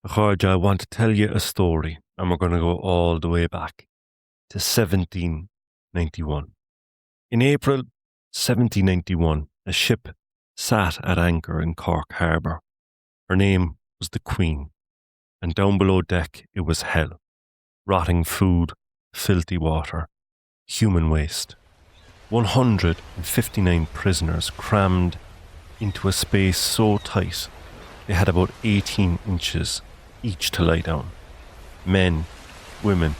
Georgia, I want to tell you a story, and we're going to go all the way back to 1791. In April 1791, a ship sat at anchor in Cork Harbour. Her name was the Queen, and down below deck it was hell. Rotting food, filthy water, human waste. 159 prisoners crammed into a space so tight they had about 18 inches each to lie down. Men, women,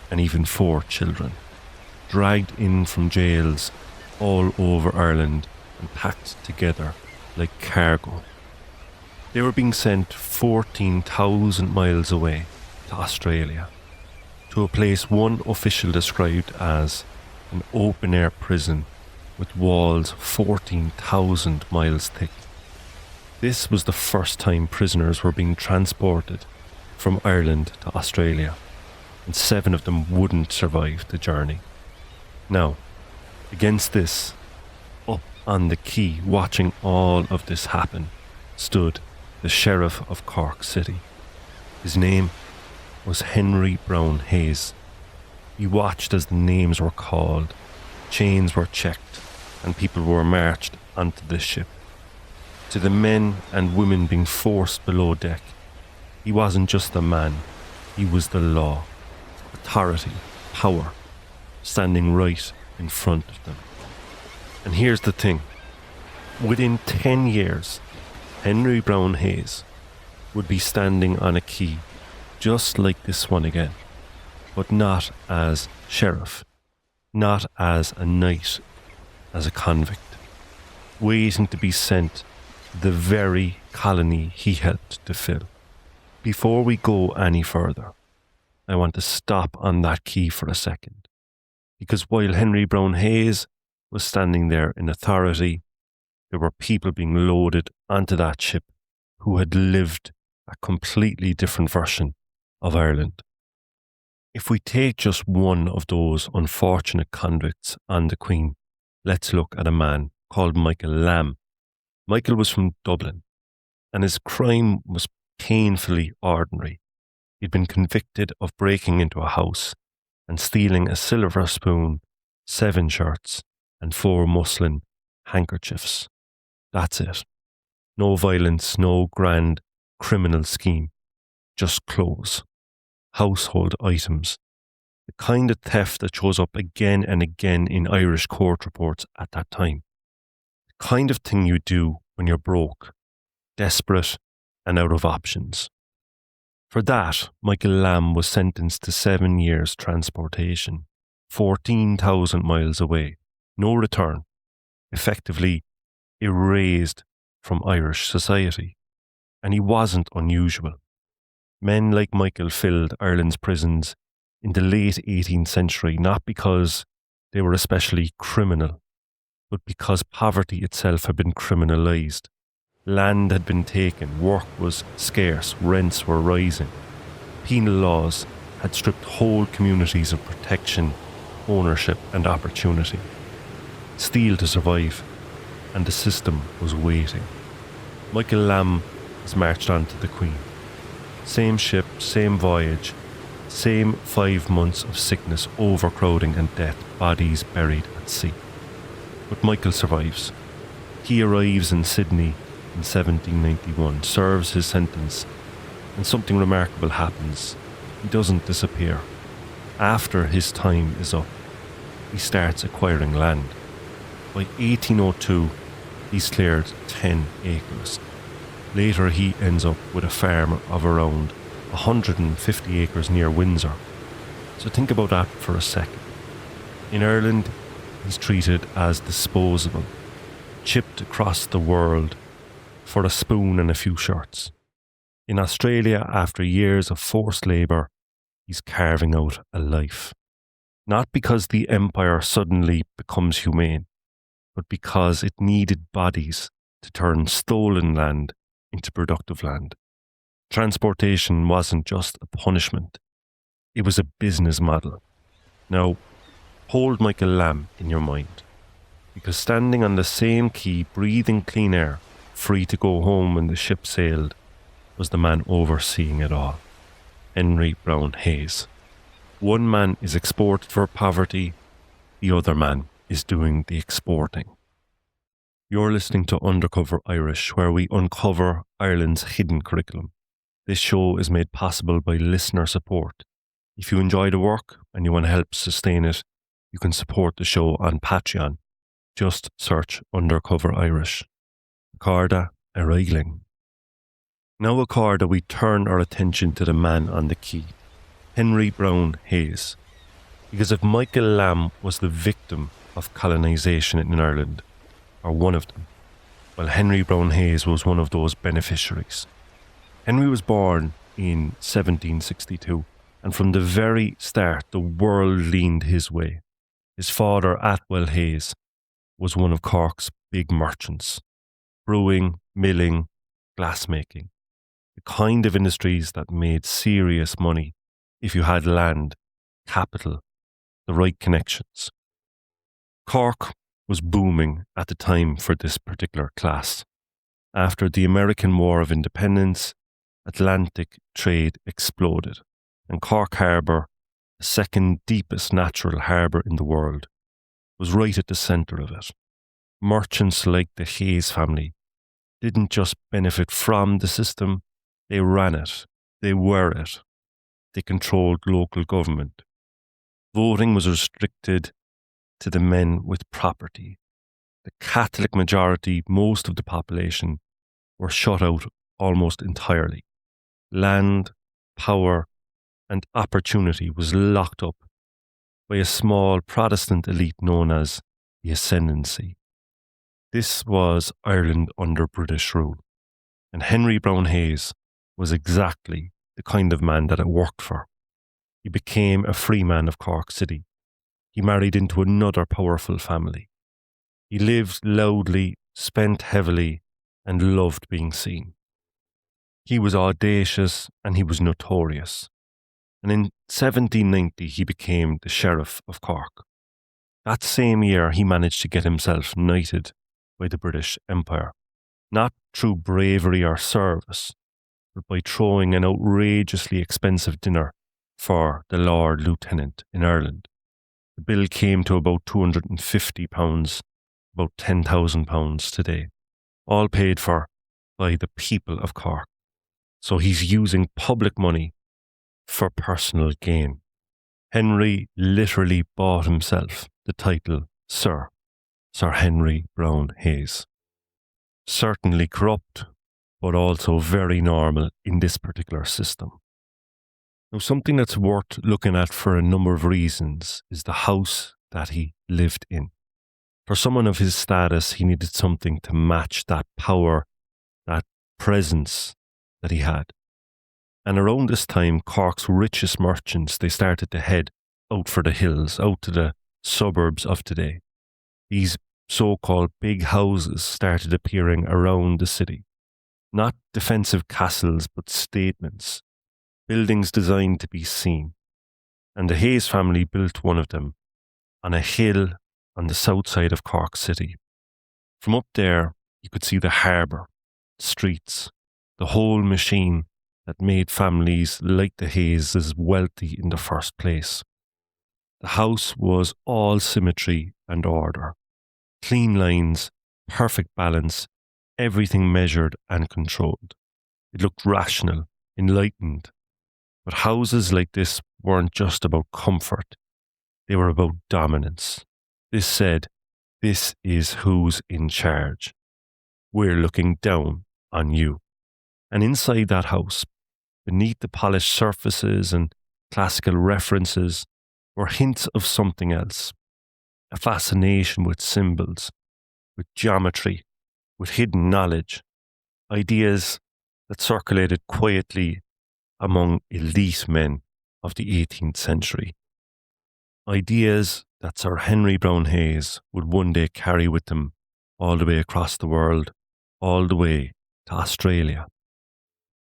and even 4 children, dragged in from jails all over Ireland and packed together like cargo. They were being sent 14,000 miles away to Australia, to a place one official described as an open-air prison with walls 14,000 miles thick. This was the first time prisoners were being transported from Ireland to Australia, and 7 of them wouldn't survive the journey. Now, against this, up on the quay, watching all of this happen, stood the Sheriff of Cork City. His name was Henry Browne Hayes. He watched as the names were called, chains were checked, and people were marched onto the ship. To the men and women being forced below deck, he wasn't just a man, he was the law, authority, power, standing right in front of them. And here's the thing, within 10 years, Henry Browne Hayes would be standing on a quay just like this one again, but not as sheriff, not as a knight, as a convict, waiting to be sent to the very colony he helped to fill. Before we go any further, I want to stop on that quay for a second, because while Henry Browne Hayes was standing there in authority, there were people being loaded onto that ship who had lived a completely different version of Ireland. If we take just one of those unfortunate convicts on the Queen, let's look at a man called Michael Lamb. Michael was from Dublin, and his crime was painfully ordinary. He'd been convicted of breaking into a house and stealing a silver spoon, 7 shirts, and 4 muslin handkerchiefs. That's it. No violence, no grand criminal scheme. Just clothes. Household items. The kind of theft that shows up again and again in Irish court reports at that time. The kind of thing you do when you're broke, desperate, and out of options. For that, Michael Lamb was sentenced to 7 years transportation, 14,000 miles away, no return, effectively erased from Irish society. And he wasn't unusual. Men like Michael filled Ireland's prisons in the late 18th century, not because they were especially criminal, but because poverty itself had been criminalised. Land had been taken, work was scarce, rents were rising. Penal laws had stripped whole communities of protection, ownership and opportunity. Steal to survive, and the system was waiting. Michael Lamb was marched on to the Queen. Same ship, same voyage, same 5 months of sickness, overcrowding and death, bodies buried at sea. But Michael survives. He arrives in Sydney in 1791, serves his sentence, and something remarkable happens. He doesn't disappear. After his time is up, he starts acquiring land. By 1802, he's cleared 10 acres. Later he ends up with a farm of around 150 acres near Windsor. So think about that for a second. In Ireland, he's treated as disposable, chipped across the world for a spoon and a few shirts. In Australia, after years of forced labour, he's carving out a life. Not because the empire suddenly becomes humane, but because it needed bodies to turn stolen land into productive land. Transportation wasn't just a punishment, it was a business model. Now, hold Michael Lamb in your mind, because standing on the same quay, breathing clean air, free to go home when the ship sailed, was the man overseeing it all, Henry Browne Hayes. One man is exported for poverty, the other man is doing the exporting. You're listening to Undercover Irish, where we uncover Ireland's hidden curriculum. This show is made possible by listener support. If you enjoy the work and you want to help sustain it, you can support the show on Patreon. Just search Undercover Irish. Carda Arigling. Now Carda, we turn our attention to the man on the key, Henry Browne Hayes. Because if Michael Lamb was the victim of colonisation in Ireland, or one of them, well, Henry Browne Hayes was one of those beneficiaries. Henry was born in 1762, and from the very start, the world leaned his way. His father, Atwell Hayes, was one of Cork's big merchants, brewing, milling, glassmaking, the kind of industries that made serious money if you had land, capital, the right connections. Cork was booming at the time for this particular class. After the American War of Independence, Atlantic trade exploded, and Cork Harbour, the second deepest natural harbour in the world, was right at the centre of it. Merchants like the Hayes family didn't just benefit from the system, they ran it, they were it. They controlled local government. Voting was restricted to the men with property. The Catholic majority, most of the population, were shut out almost entirely. Land, power, and opportunity was locked up by a small Protestant elite known as the Ascendancy. This was Ireland under British rule, and Henry Browne Hayes was exactly the kind of man that it worked for. He became a free man of Cork City. He married into another powerful family. He lived loudly, spent heavily, and loved being seen. He was audacious and he was notorious. And in 1790 he became the Sheriff of Cork. That same year he managed to get himself knighted by the British Empire, not through bravery or service, but by throwing an outrageously expensive dinner for the Lord Lieutenant in Ireland. The bill came to about £250, about £10,000 today, all paid for by the people of Cork. So he's using public money for personal gain. Henry literally bought himself the title Sir Henry Browne Hayes. Certainly corrupt, but also very normal in this particular system. Now, something that's worth looking at for a number of reasons is the house that he lived in. For someone of his status, he needed something to match that power, that presence that he had. And around this time, Cork's richest merchants, they started to head out for the hills, out to the suburbs of today. These so-called big houses started appearing around the city. Not defensive castles, but statements. Buildings designed to be seen. And the Hayes family built one of them on a hill on the south side of Cork City. From up there, you could see the harbour, streets, the whole machine that made families like the Hayeses wealthy in the first place. The house was all symmetry and order. Clean lines, perfect balance, everything measured and controlled. It looked rational, enlightened. But houses like this weren't just about comfort. They were about dominance. This said, this is who's in charge. We're looking down on you. And inside that house, beneath the polished surfaces and classical references, were hints of something else. A fascination with symbols, with geometry, with hidden knowledge, ideas that circulated quietly among elite men of the 18th century. Ideas that Sir Henry Browne Hayes would one day carry with him all the way across the world, all the way to Australia.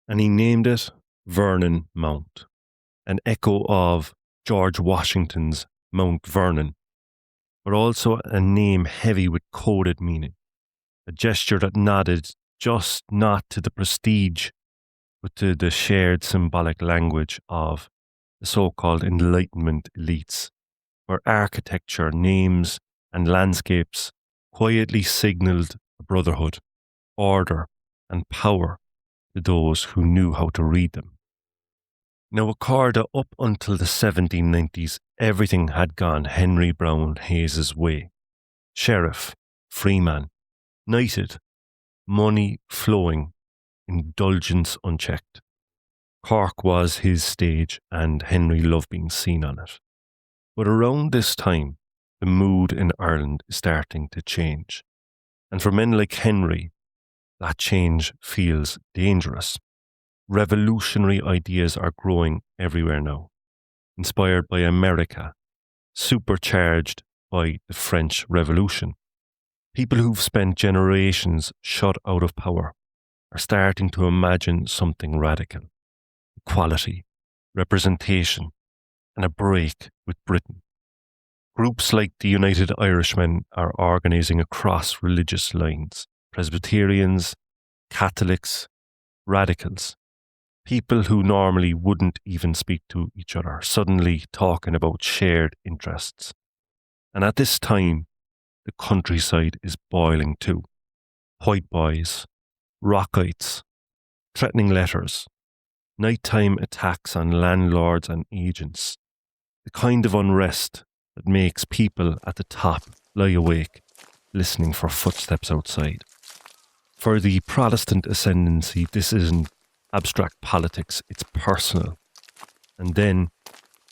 And he named it Vernon Mount, an echo of George Washington's Mount Vernon, but also a name heavy with coded meaning, a gesture that nodded just not to the prestige but to the shared symbolic language of the so-called Enlightenment elites, where architecture, names, and landscapes quietly signalled a brotherhood, order, and power to those who knew how to read them. Now, Accorda, up until the 1790s, everything had gone Henry Browne Hayes' way. Sheriff, freeman, knighted, money flowing, indulgence unchecked. Cork was his stage, and Henry loved being seen on it. But around this time, the mood in Ireland is starting to change. And for men like Henry, that change feels dangerous. Revolutionary ideas are growing everywhere now, inspired by America, supercharged by the French Revolution. People who've spent generations shut out of power are starting to imagine something radical: equality, representation, and a break with Britain. Groups like the United Irishmen are organising across religious lines: Presbyterians, Catholics, radicals. People who normally wouldn't even speak to each other, suddenly talking about shared interests. And at this time, the countryside is boiling too. White boys, Rockites, threatening letters, nighttime attacks on landlords and agents, the kind of unrest that makes people at the top lie awake, listening for footsteps outside. For the Protestant Ascendancy, this isn't abstract politics, it's personal. And then,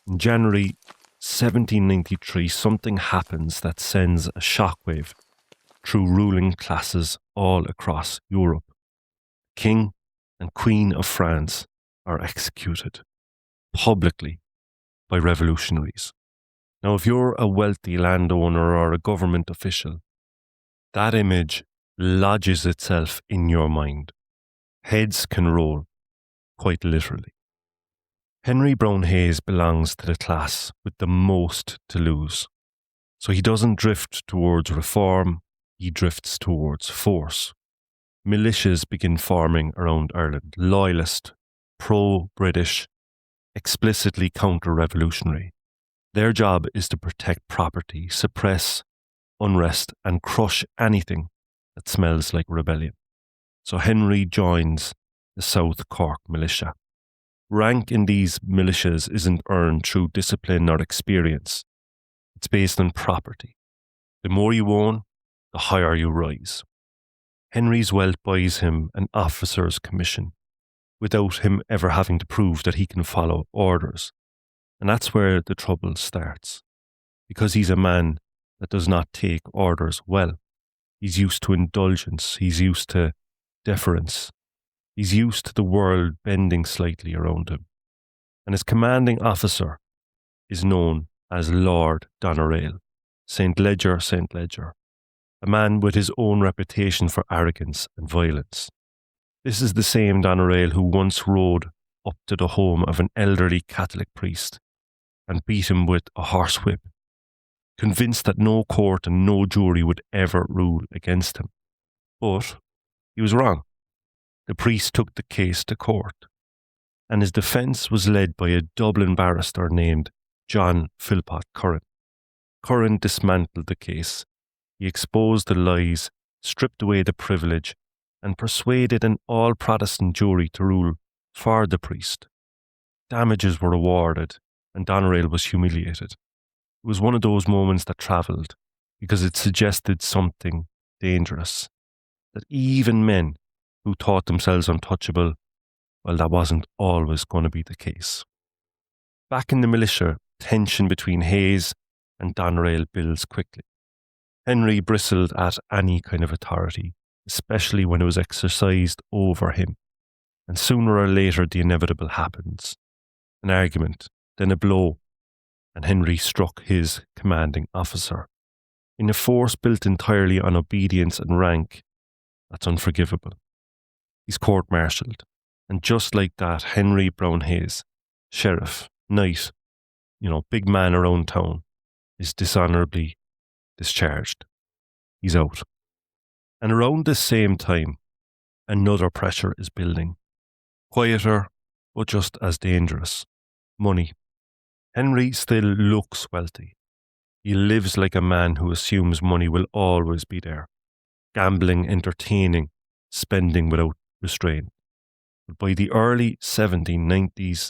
in January 1793, something happens that sends a shockwave through ruling classes all across Europe. King and Queen of France are executed publicly by revolutionaries. Now, if you're a wealthy landowner or a government official, that image lodges itself in your mind. Heads can roll, quite literally. Henry Browne Hayes belongs to the class with the most to lose. So he doesn't drift towards reform, he drifts towards force. Militias begin forming around Ireland, loyalist, pro-British, explicitly counter-revolutionary. Their job is to protect property, suppress unrest, and crush anything that smells like rebellion. So Henry joins the South Cork militia. Rank in these militias isn't earned through discipline or experience. It's based on property. The more you own, the higher you rise. Henry's wealth buys him an officer's commission, without him ever having to prove that he can follow orders. And that's where the trouble starts, because he's a man that does not take orders well. He's used to indulgence, he's used to deference, he's used to the world bending slightly around him. And his commanding officer is known as Lord Doneraile, St. Leger, a man with his own reputation for arrogance and violence. This is the same Doneraile who once rode up to the home of an elderly Catholic priest and beat him with a horsewhip, convinced that no court and no jury would ever rule against him. But he was wrong. The priest took the case to court, and his defence was led by a Dublin barrister named John Philpot Curran. Curran dismantled the case. He exposed the lies, stripped away the privilege, and persuaded an all-Protestant jury to rule for the priest. Damages were awarded, and Doneraile was humiliated. It was one of those moments that travelled, because it suggested something dangerous, that even men who thought themselves untouchable, well, that wasn't always going to be the case. Back in the militia, tension between Hayes and Doneraile builds quickly. Henry bristled at any kind of authority, especially when it was exercised over him. And sooner or later, the inevitable happens. An argument, then a blow, and Henry struck his commanding officer. In a force built entirely on obedience and rank, that's unforgivable. He's court-martialed, and just like that, Henry Browne Hayes, sheriff, knight, big man around town, is dishonourably discharged. He's out. And around this same time, another pressure is building. Quieter, but just as dangerous. Money. Henry still looks wealthy. He lives like a man who assumes money will always be there. Gambling, entertaining, spending without restraint. But by the early 1790s,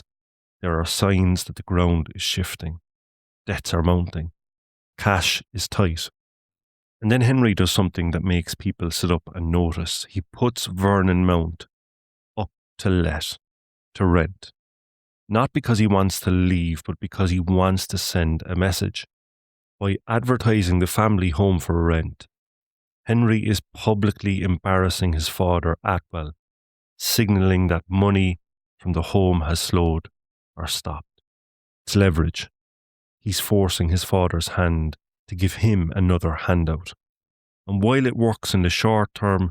there are signs that the ground is shifting. Debts are mounting. Cash is tight. And then Henry does something that makes people sit up and notice. He puts Vernon Mount up to let, to rent. Not because he wants to leave, but because he wants to send a message. By advertising the family home for rent, Henry is publicly embarrassing his father Atwell, signalling that money from the home has slowed or stopped. It's leverage. He's forcing his father's hand to give him another handout. And while it works in the short term,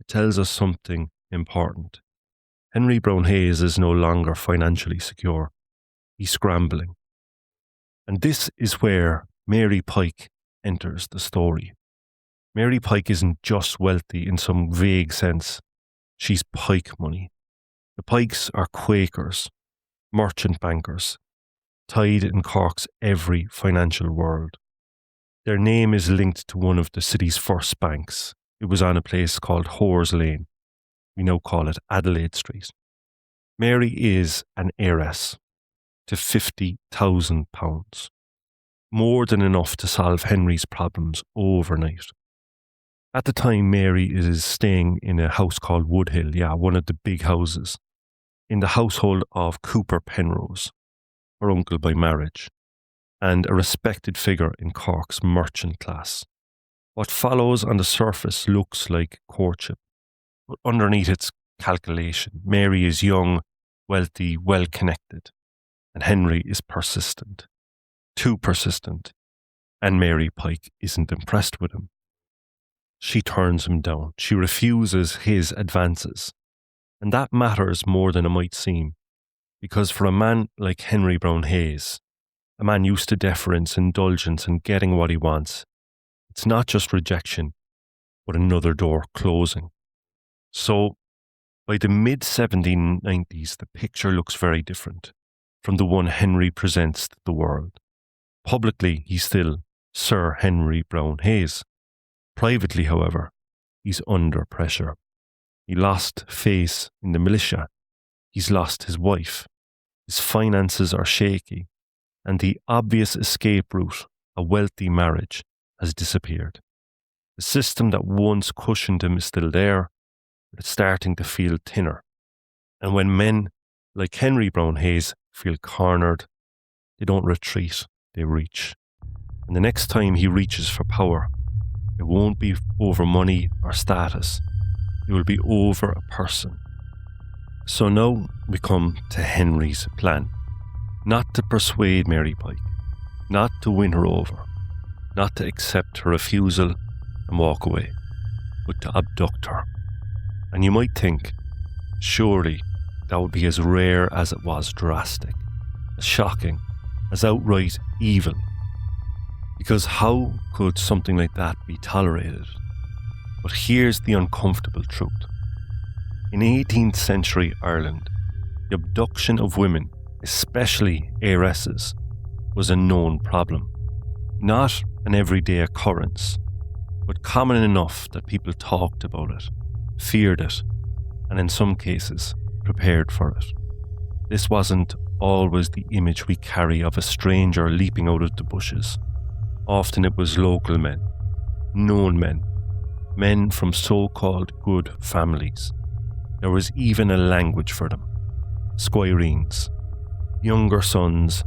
it tells us something important. Henry Browne Hayes is no longer financially secure. He's scrambling. And this is where Mary Pike enters the story. Mary Pike isn't just wealthy in some vague sense. She's Pike money. The Pikes are Quakers, merchant bankers, tied in Cork's every financial world. Their name is linked to one of the city's first banks. It was on a place called Hore's Lane. We now call it Adelaide Street. Mary is an heiress to £50,000. More than enough to solve Henry's problems overnight. At the time, Mary is staying in a house called Woodhill, one of the big houses, in the household of Cooper Penrose, her uncle by marriage, and a respected figure in Cork's merchant class. What follows on the surface looks like courtship, but underneath its calculation, Mary is young, wealthy, well-connected, and Henry is persistent. Too persistent, and Mary Pike isn't impressed with him. She turns him down. She refuses his advances. And that matters more than it might seem, because for a man like Henry Browne Hayes, a man used to deference, indulgence, and getting what he wants, it's not just rejection, but another door closing. So, by the mid-1790s, the picture looks very different from the one Henry presents to the world. Publicly, he's still Sir Henry Browne Hayes. Privately, however, he's under pressure. He lost face in the militia. He's lost his wife. His finances are shaky. And the obvious escape route, a wealthy marriage, has disappeared. The system that once cushioned him is still there, but it's starting to feel thinner. And when men like Henry Browne Hayes feel cornered, they don't retreat, they reach. And the next time he reaches for power, it won't be over money or status. It will be over a person. So now we come to Henry's plan. Not to persuade Mary Pike, not to win her over, not to accept her refusal and walk away, but to abduct her. And you might think, surely that would be as rare as it was drastic, as shocking, as outright evil. Because how could something like that be tolerated? But here's the uncomfortable truth. In 18th century Ireland, the abduction of women, especially heiresses, was a known problem. Not an everyday occurrence, but common enough that people talked about it, feared it, and in some cases, prepared for it. This wasn't always the image we carry of a stranger leaping out of the bushes. Often it was local men, known men, men from so-called good families. There was even a language for them. Squireens, younger sons,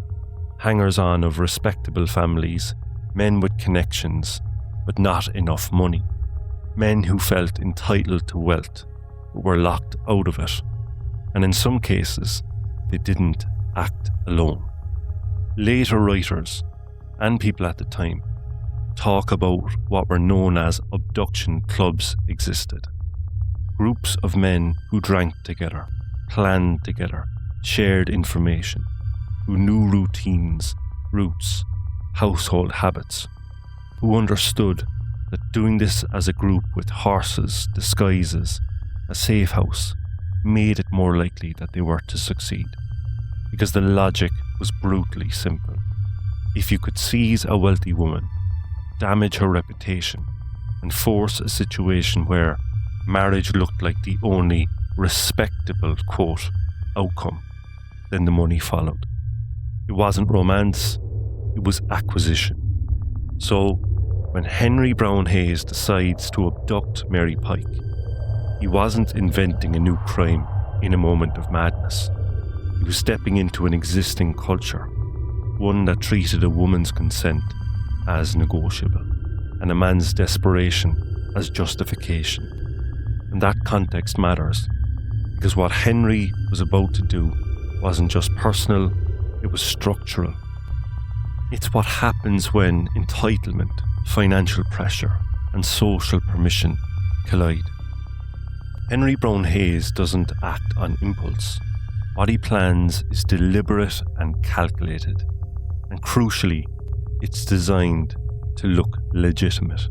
hangers-on of respectable families, men with connections, but not enough money. Men who felt entitled to wealth, but were locked out of it. And in some cases, they didn't act alone. Later writers, and people at the time, talk about what were known as abduction clubs existed. Groups of men who drank together, planned together, shared information, who knew routines, routes, household habits, who understood that doing this as a group with horses, disguises, a safe house, made it more likely that they were to succeed, because the logic was brutally simple. If you could seize a wealthy woman, damage her reputation, and force a situation where marriage looked like the only respectable, quote, outcome, then the money followed. It wasn't romance, it was acquisition. So, when Henry Browne Hayes decides to abduct Mary Pike, he wasn't inventing a new crime in a moment of madness. He was stepping into an existing culture, one that treated a woman's consent as negotiable, and a man's desperation as justification. And that context matters, because what Henry was about to do wasn't just personal, it was structural. It's what happens when entitlement, financial pressure, and social permission collide. Henry Browne Hayes doesn't act on impulse. What he plans is deliberate and calculated, and crucially, it's designed to look legitimate,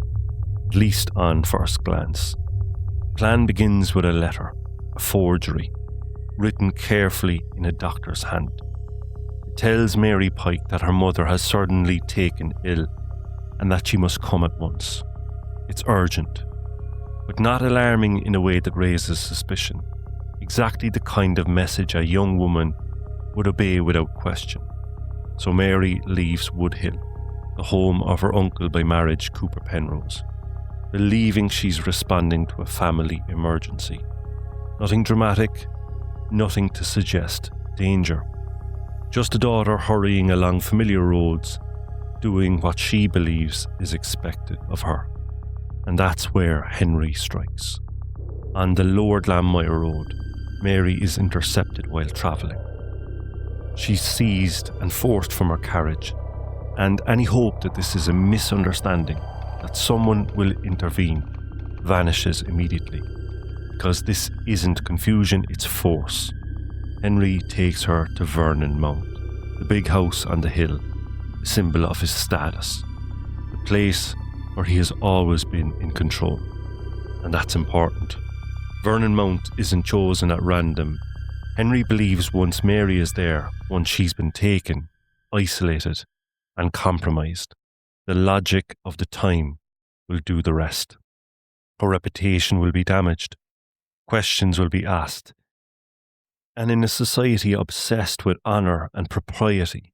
at least on first glance. The plan begins with a letter, a forgery, written carefully in a doctor's hand. It tells Mary Pike that her mother has suddenly taken ill and that she must come at once. It's urgent, but not alarming in a way that raises suspicion. Exactly the kind of message a young woman would obey without question. So Mary leaves Wood Hill, the home of her uncle by marriage, Cooper Penrose, believing she's responding to a family emergency. Nothing dramatic, nothing to suggest danger. Just a daughter hurrying along familiar roads, doing what she believes is expected of her. And that's where Henry strikes. On the Lower Glanmire Road, Mary is intercepted while travelling. She's seized and forced from her carriage, and any hope that this is a misunderstanding, that someone will intervene, vanishes immediately. Because this isn't confusion, it's force. Henry takes her to Vernon Mount, the big house on the hill, the symbol of his status, the place where he has always been in control. And that's important. Vernon Mount isn't chosen at random. Henry believes once Mary is there, once she's been taken, isolated, and compromised, the logic of the time will do the rest. Her reputation will be damaged. Questions will be asked. And in a society obsessed with honour and propriety,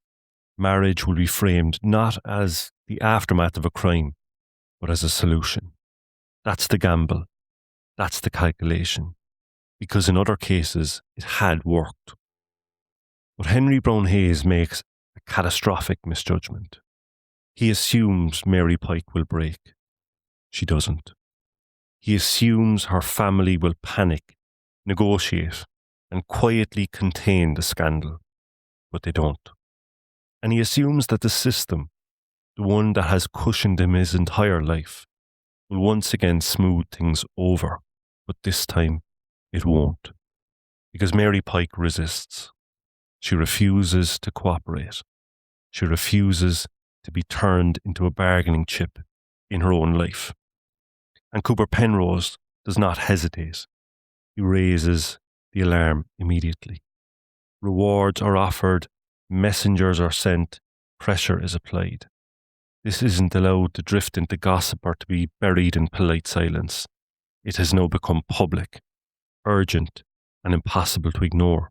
marriage will be framed not as the aftermath of a crime, but as a solution. That's the gamble. That's the calculation. Because in other cases, it had worked. But Henry Browne Hayes makes a catastrophic misjudgment. He assumes Mary Pike will break. She doesn't. He assumes her family will panic, negotiate, and quietly contain the scandal. But they don't. And he assumes that the system, the one that has cushioned him his entire life, will once again smooth things over. But this time, it won't. Because Mary Pike resists. She refuses to cooperate. She refuses to be turned into a bargaining chip in her own life. And Cooper Penrose does not hesitate. He raises the alarm immediately. Rewards are offered, messengers are sent, pressure is applied. This isn't allowed to drift into gossip or to be buried in polite silence. It has now become public, urgent, and impossible to ignore.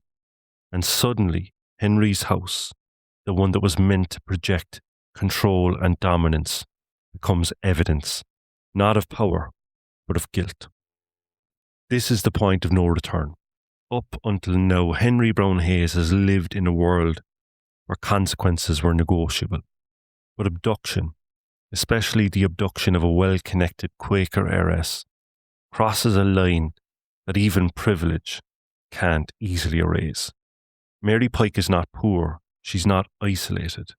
And suddenly, Henry's house, the one that was meant to project control and dominance, becomes evidence, not of power, but of guilt. This is the point of no return. Up until now, Henry Browne Hayes has lived in a world where consequences were negotiable. But abduction, especially the abduction of a well-connected Quaker heiress, crosses a line that even privilege can't easily erase. Mary Pike is not poor. She's not isolated.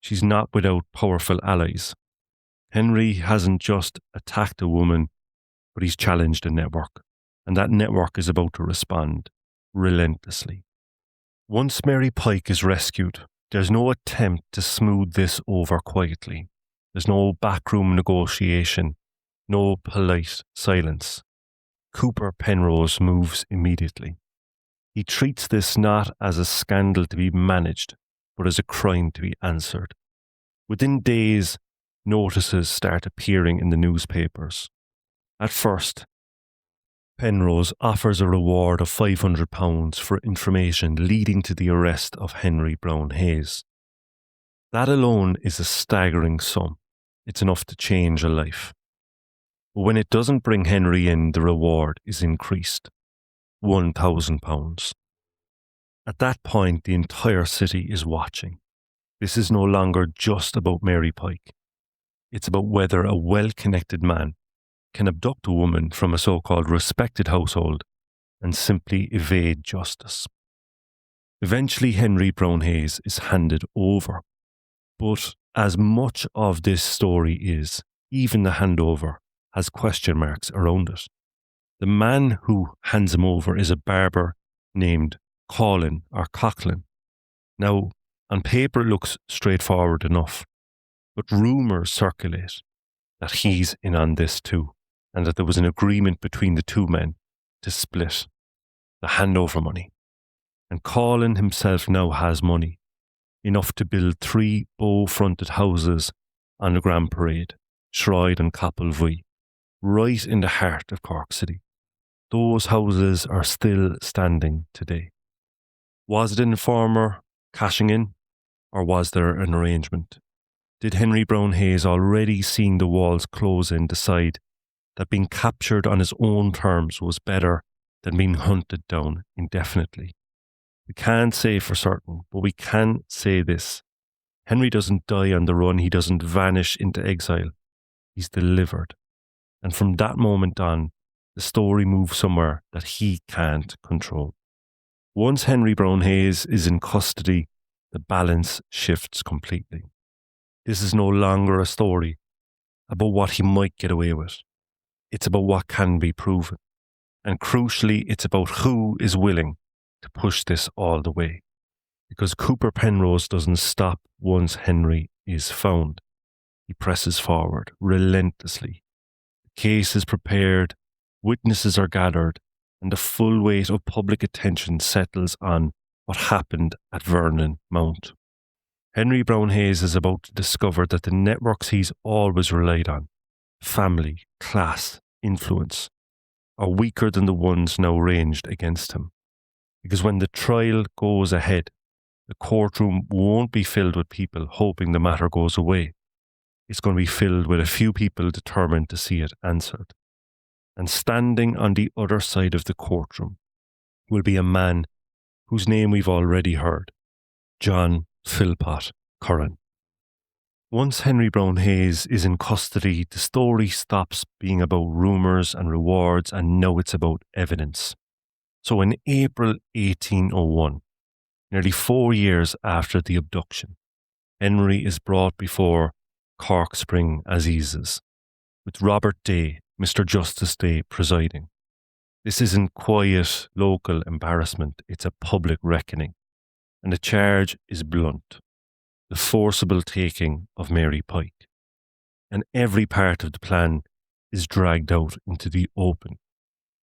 She's not without powerful allies. Henry hasn't just attacked a woman, but he's challenged a network. And that network is about to respond relentlessly. Once Mary Pike is rescued, there's no attempt to smooth this over quietly. There's no backroom negotiation, no polite silence. Cooper Penrose moves immediately. He treats this not as a scandal to be managed, but as a crime to be answered. Within days, notices start appearing in the newspapers. At first, Penrose offers a reward of £500 for information leading to the arrest of Henry Browne Hayes. That alone is a staggering sum. It's enough to change a life. But when it doesn't bring Henry in, the reward is increased. £1,000. At that point, the entire city is watching. This is no longer just about Mary Pike. It's about whether a well-connected man can abduct a woman from a so-called respected household and simply evade justice. Eventually, Henry Browne Hayes is handed over. But as much of this story is, even the handover has question marks around it. The man who hands him over is a barber named Coughlin. Now, on paper it looks straightforward enough, but rumours circulate that he's in on this too, and that there was an agreement between the two men to split the handover money. And Coughlin himself now has money, enough to build 3 bow-fronted houses on the Grand Parade, Shride and Capelvy, right in the heart of Cork City. Those houses are still standing today. Was it an informer cashing in, or was there an arrangement? Did Henry Browne Hayes, already seeing the walls close in, decide that being captured on his own terms was better than being hunted down indefinitely? We can't say for certain, but we can say this. Henry doesn't die on the run, he doesn't vanish into exile. He's delivered. And from that moment on, the story moves somewhere that he can't control. Once Henry Browne Hayes is in custody, the balance shifts completely. This is no longer a story about what he might get away with. It's about what can be proven. And crucially, it's about who is willing to push this all the way. Because Cooper Penrose doesn't stop once Henry is found. He presses forward relentlessly. The case is prepared, witnesses are gathered, and the full weight of public attention settles on what happened at Vernon Mount. Henry Browne Hayes is about to discover that the networks he's always relied on, family, class, influence, are weaker than the ones now ranged against him. Because when the trial goes ahead, the courtroom won't be filled with people hoping the matter goes away. It's going to be filled with a few people determined to see it answered. And standing on the other side of the courtroom will be a man whose name we've already heard, John Philpott Curran. Once Henry Browne Hayes is in custody, the story stops being about rumours and rewards, and now it's about evidence. So in April 1801, nearly 4 years after the abduction, Henry is brought before Cork Spring Assizes, with Robert Day, Mr. Justice Day, presiding. This isn't quiet local embarrassment, it's a public reckoning. And the charge is blunt: the forcible taking of Mary Pike. And every part of the plan is dragged out into the open.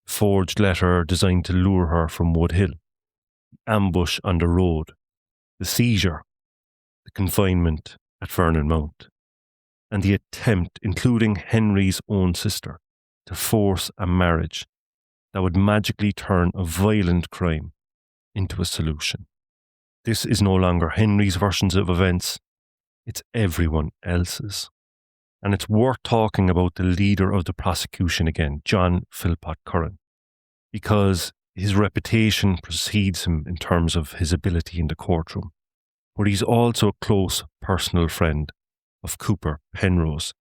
Forged letter designed to lure her from Wood Hill, the ambush on the road, the seizure, the confinement at Vernon Mount, and the attempt, including Henry's own sister, to force a marriage that would magically turn a violent crime into a solution. This is no longer Henry's versions of events, it's everyone else's. And it's worth talking about the leader of the prosecution again, John Philpott Curran, because his reputation precedes him in terms of his ability in the courtroom. But he's also a close personal friend of Cooper Penrose.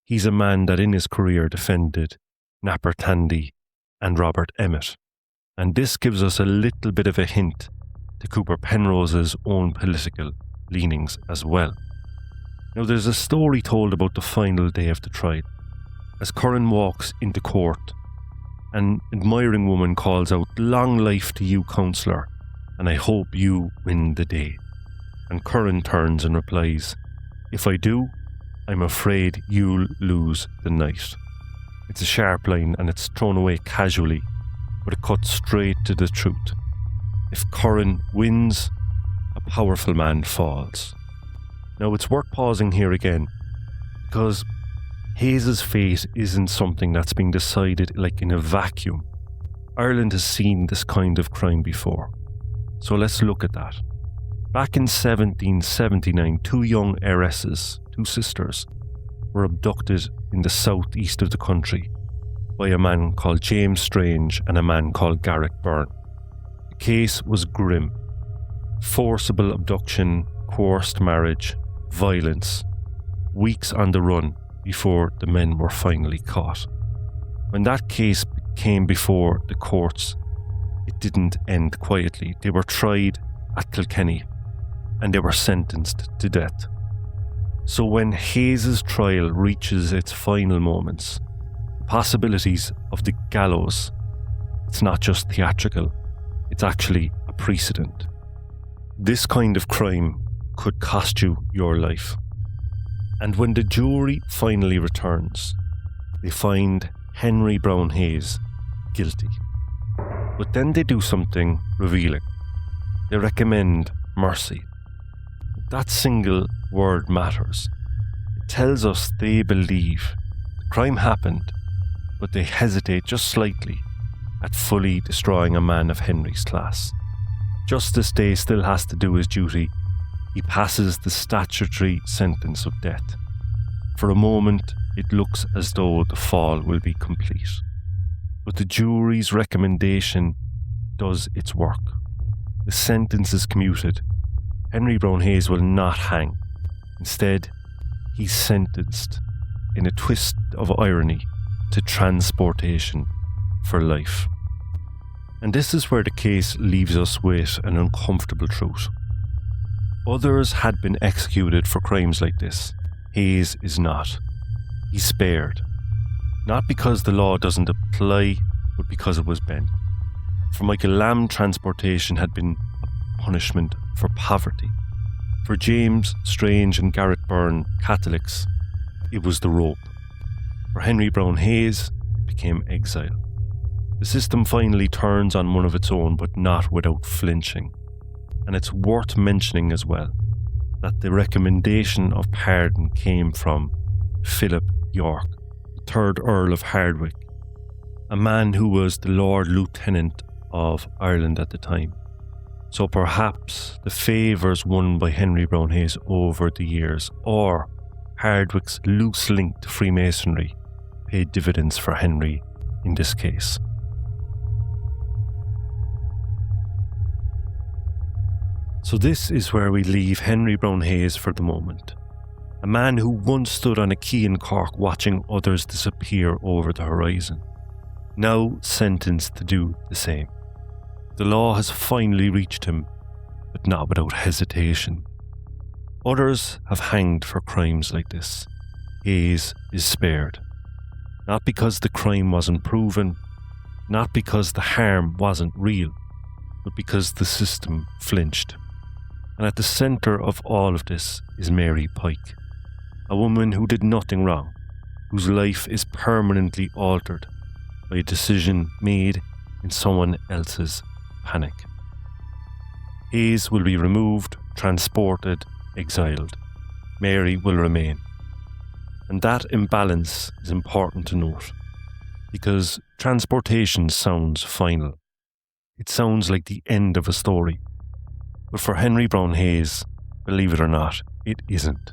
He's a man that in his career defended Napper Tandy and Robert Emmet. And this gives us a little bit of a hint to Cooper Penrose's own political leanings as well. Now, there's a story told about the final day of the trial. As Curran walks into court, an admiring woman calls out, "Long life to you, counsellor, and I hope you win the day." And Curran turns and replies, "If I do, I'm afraid you'll lose the night." It's a sharp line and it's thrown away casually, but it cuts straight to the truth. If Curran wins, a powerful man falls. Now it's worth pausing here again, because Hayes' fate isn't something that's being decided like in a vacuum. Ireland has seen this kind of crime before. So let's look at that. Back in 1779, two young heiresses, two sisters, were abducted in the southeast of the country by a man called James Strange and a man called Garrett Byrne. The case was grim. Forcible abduction, coerced marriage, violence. Weeks on the run before the men were finally caught. When that case came before the courts, it didn't end quietly. They were tried at Kilkenny and they were sentenced to death. So when Hayes' trial reaches its final moments, the possibilities of the gallows, it's not just theatrical, it's actually a precedent. This kind of crime could cost you your life. And when the jury finally returns, they find Henry Browne Hayes guilty. But then they do something revealing. They recommend mercy. That single word matters. It tells us they believe the crime happened, but they hesitate just slightly at fully destroying a man of Henry's class. Justice Day still has to do his duty. He passes the statutory sentence of death. For a moment, it looks as though the fall will be complete. But the jury's recommendation does its work. The sentence is commuted. Henry Browne Hayes will not hang. Instead, he's sentenced, in a twist of irony, to transportation for life. And this is where the case leaves us with an uncomfortable truth. Others had been executed for crimes like this. Hayes is not. He's spared. Not because the law doesn't apply, but because it was bent. For Michael Lamb, transportation had been a punishment for poverty. For James Strange and Garrett Byrne, Catholics, it was the rope. For Henry Browne Hayes, it became exile. The system finally turns on one of its own, but not without flinching. And it's worth mentioning as well that the recommendation of pardon came from Philip York, the 3rd Earl of Hardwicke, a man who was the Lord Lieutenant of Ireland at the time. So perhaps the favours won by Henry Browne Hayes over the years, or Hardwicke's loose link to Freemasonry, paid dividends for Henry in this case. So this is where we leave Henry Browne Hayes for the moment. A man who once stood on a quay in Cork watching others disappear over the horizon, now sentenced to do the same. The law has finally reached him, but not without hesitation. Others have hanged for crimes like this. Hayes is spared. Not because the crime wasn't proven, not because the harm wasn't real, but because the system flinched. And at the centre of all of this is Mary Pike, a woman who did nothing wrong, whose life is permanently altered by a decision made in someone else's panic. Hayes will be removed, transported, exiled. Mary will remain. And that imbalance is important to note, because transportation sounds final. It sounds like the end of a story. But for Henry Browne Hayes, believe it or not, it isn't.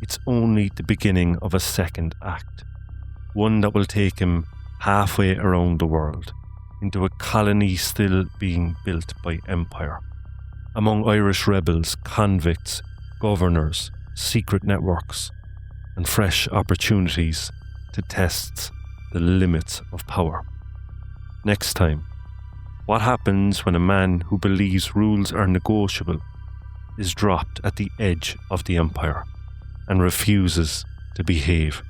It's only the beginning of a second act, one that will take him halfway around the world, into a colony still being built by empire, among Irish rebels, convicts, governors, secret networks, and fresh opportunities to test the limits of power. Next time, what happens when a man who believes rules are negotiable is dropped at the edge of the empire and refuses to behave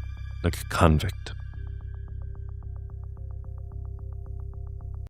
like a convict?